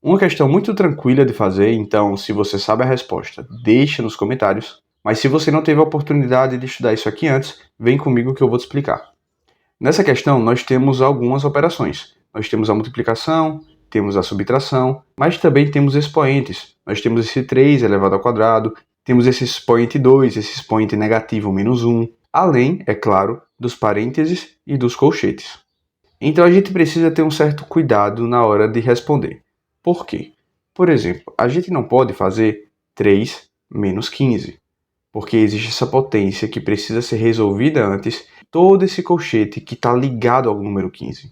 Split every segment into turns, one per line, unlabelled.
Uma questão muito tranquila de fazer, então se você sabe a resposta, deixa nos comentários. Mas se você não teve a oportunidade de estudar isso aqui antes, vem comigo que eu vou te explicar. Nessa questão, nós temos algumas operações. Nós temos a multiplicação, temos a subtração, mas também temos expoentes. Nós temos esse 3 elevado ao quadrado, temos esse expoente 2, esse expoente negativo menos 1, além, é claro, dos parênteses e dos colchetes. Então a gente precisa ter um certo cuidado na hora de responder. Por quê? Por exemplo, a gente não pode fazer 3 menos 15, porque existe essa potência que precisa ser resolvida antes, todo esse colchete que está ligado ao número 15.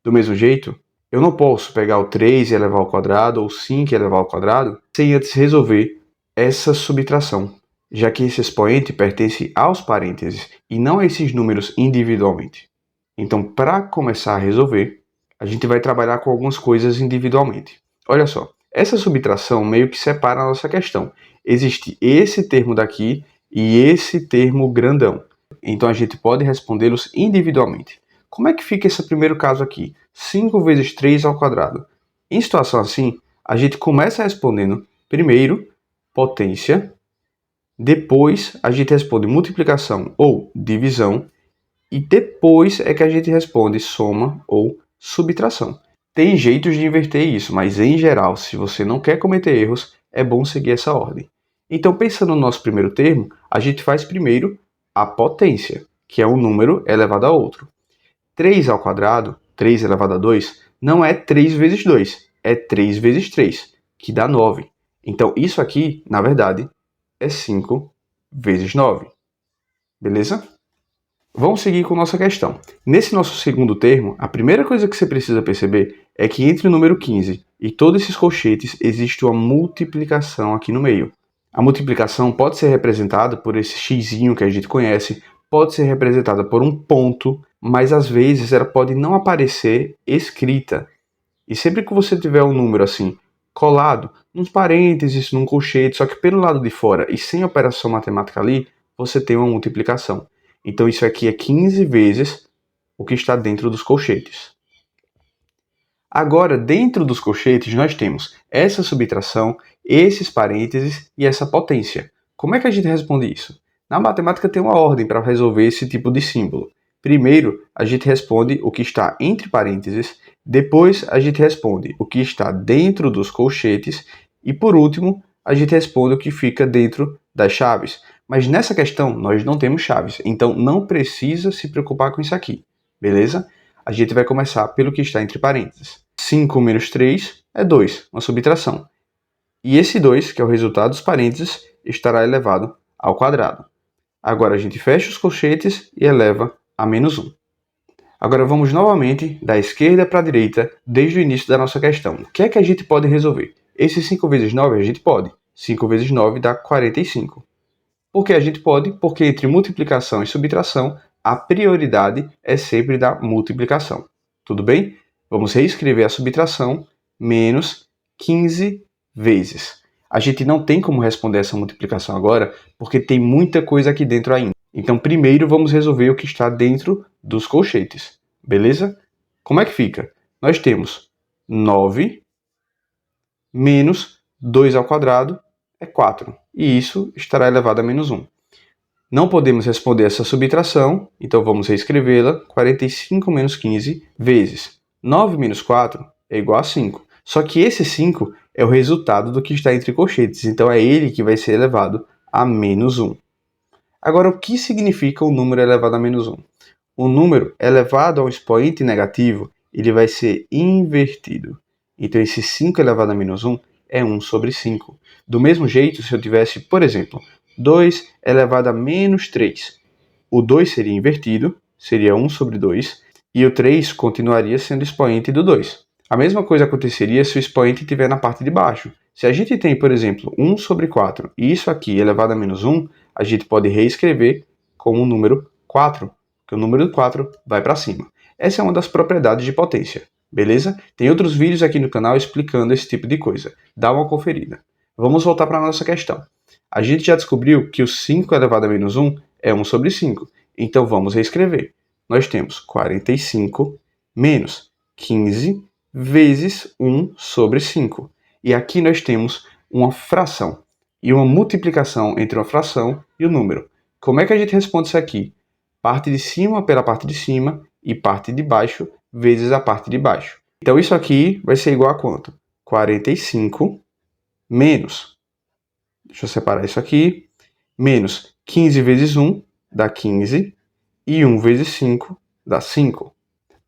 Do mesmo jeito, eu não posso pegar o 3 e elevar ao quadrado, ou 5 e elevar ao quadrado, sem antes resolver essa subtração, já que esse expoente pertence aos parênteses e não a esses números individualmente. Então, para começar a resolver, a gente vai trabalhar com algumas coisas individualmente. Olha só, essa subtração meio que separa a nossa questão. Existe esse termo daqui e esse termo grandão. Então, a gente pode respondê-los individualmente. Como é que fica esse primeiro caso aqui? 5 vezes 3 ao quadrado. Em situação assim, a gente começa respondendo primeiro potência, depois a gente responde multiplicação ou divisão, e depois é que a gente responde soma ou subtração. Tem jeitos de inverter isso, mas em geral, se você não quer cometer erros, é bom seguir essa ordem. Então, pensando no nosso primeiro termo, a gente faz primeiro a potência, que é um número elevado a outro. 3 ao quadrado, 3 elevado a 2, não é 3 vezes 2, é 3 vezes 3, que dá 9. Então, isso aqui, na verdade, é 5 vezes 9. Beleza? Vamos seguir com nossa questão. Nesse nosso segundo termo, a primeira coisa que você precisa perceber é que entre o número 15 e todos esses colchetes existe uma multiplicação aqui no meio. A multiplicação pode ser representada por esse xzinho que a gente conhece, pode ser representada por um ponto, mas às vezes ela pode não aparecer escrita. E sempre que você tiver um número assim, colado, nos parênteses, num colchete, só que pelo lado de fora e sem operação matemática ali, você tem uma multiplicação. Então isso aqui é 15 vezes o que está dentro dos colchetes. Agora, dentro dos colchetes, nós temos essa subtração, esses parênteses e essa potência. Como é que a gente responde isso? Na matemática tem uma ordem para resolver esse tipo de símbolo. Primeiro, a gente responde o que está entre parênteses, depois a gente responde o que está dentro dos colchetes e, por último, a gente responde o que fica dentro das chaves. Mas nessa questão, nós não temos chaves, então não precisa se preocupar com isso aqui, beleza? A gente vai começar pelo que está entre parênteses. 5 menos 3 é 2, uma subtração. E esse 2, que é o resultado dos parênteses, estará elevado ao quadrado. Agora a gente fecha os colchetes e eleva a menos 1. Agora vamos novamente da esquerda para a direita, desde o início da nossa questão. O que é que a gente pode resolver? Esse 5 vezes 9 a gente pode. 5 vezes 9 dá 45. Por que a gente pode? Porque entre multiplicação e subtração, a prioridade é sempre da multiplicação. Tudo bem? Vamos reescrever a subtração menos 15 vezes. A gente não tem como responder essa multiplicação agora, porque tem muita coisa aqui dentro ainda. Então, primeiro vamos resolver o que está dentro dos colchetes. Beleza? Como é que fica? Nós temos 9 menos 2 ao quadrado é 4. E isso estará elevado a menos 1. Não podemos responder essa subtração, então vamos reescrevê-la. 45 menos 15 vezes 9 menos 4 é igual a 5. Só que esse 5 é o resultado do que está entre colchetes, então é ele que vai ser elevado a menos 1. Agora, o que significa o número elevado a menos 1? O número elevado a um expoente negativo, ele vai ser invertido. Então, esse 5 elevado a menos 1 é 1 sobre 5. Do mesmo jeito, se eu tivesse, por exemplo, 2 elevado a menos 3, o 2 seria invertido, seria 1 sobre 2, e o 3 continuaria sendo expoente do 2. A mesma coisa aconteceria se o expoente estiver na parte de baixo. Se a gente tem, por exemplo, 1 sobre 4 e isso aqui elevado a menos 1, a gente pode reescrever como o número 4, que o número 4 vai para cima. Essa é uma das propriedades de potência, beleza? Tem outros vídeos aqui no canal explicando esse tipo de coisa. Dá uma conferida. Vamos voltar para a nossa questão. A gente já descobriu que o 5 elevado a menos 1 é 1 sobre 5. Então vamos reescrever. Nós temos 45 menos 15 vezes 1 sobre 5. E aqui nós temos uma fração e uma multiplicação entre uma fração e o número. Como é que a gente responde isso aqui? Parte de cima pela parte de cima e parte de baixo vezes a parte de baixo. Então isso aqui vai ser igual a quanto? 45 menos, deixa eu separar isso aqui, menos 15 vezes 1 dá 15 e 1 vezes 5 dá 5.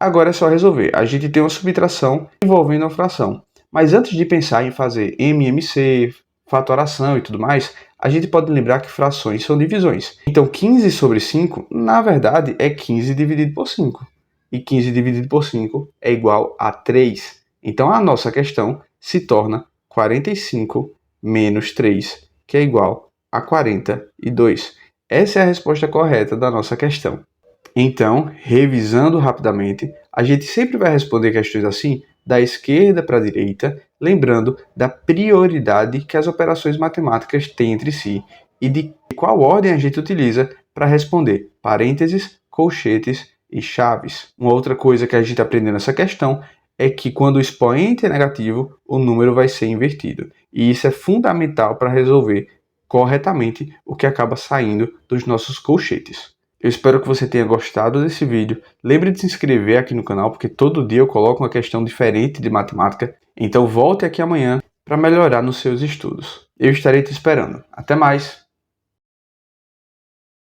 Agora é só resolver. A gente tem uma subtração envolvendo uma fração. Mas antes de pensar em fazer MMC, fatoração e tudo mais, a gente pode lembrar que frações são divisões. Então 15 sobre 5, na verdade, é 15 dividido por 5. E 15 dividido por 5 é igual a 3. Então a nossa questão se torna 45 menos 3, que é igual a 42. Essa é a resposta correta da nossa questão. Então, revisando rapidamente, a gente sempre vai responder questões assim da esquerda para a direita, lembrando da prioridade que as operações matemáticas têm entre si e de qual ordem a gente utiliza para responder parênteses, colchetes e chaves. Uma outra coisa que a gente aprendeu nessa questão é que quando o expoente é negativo, o número vai ser invertido. E isso é fundamental para resolver corretamente o que acaba saindo dos nossos colchetes. Eu espero que você tenha gostado desse vídeo. Lembre de se inscrever aqui no canal, porque todo dia eu coloco uma questão diferente de matemática. Então volte aqui amanhã para melhorar nos seus estudos. Eu estarei te esperando. Até mais!